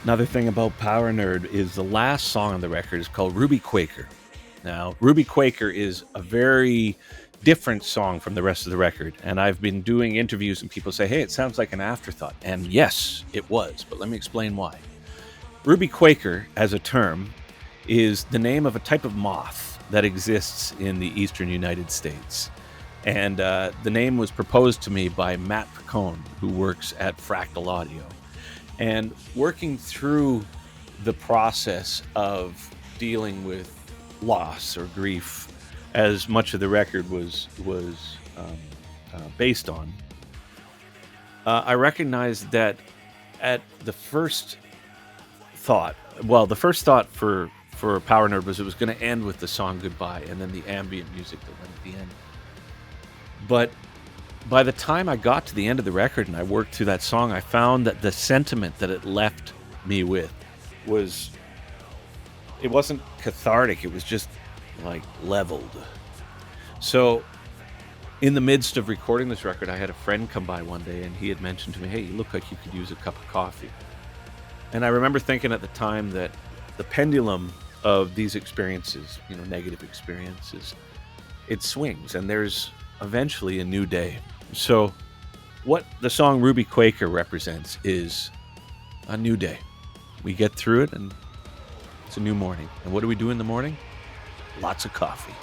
Another thing about PowerNerd is the last song on the record is called Ruby Quaker. Now, Ruby Quaker is a very different song from the rest of the record, and I've been doing interviews and people say, hey, it sounds like an afterthought. And yes, it was, but let me explain why. Ruby Quaker, as a term, is the name of a type of moth that exists in the eastern United States. And the name was proposed to me by Matt Picone, who works at Fractal Audio. And working through the process of dealing with loss or grief, as much of the record was based on, I recognized that at the first thought, the first thought for PowerNerd was it was going to end with the song Goodbye and then the ambient music that went at the end. But by the time I got to the end of the record and I worked through that song, I found that the sentiment that it left me with it wasn't cathartic. It was just like leveled. So in the midst of recording this record, I had a friend come by one day and he had mentioned to me, hey, you look like you could use a cup of coffee. And I remember thinking at the time that the pendulum of these experiences, negative experiences, it swings and there's eventually a new day. So what the song Ruby Quaker represents is a new day. We get through it and it's a new morning. And what do we do in the morning? Lots of coffee.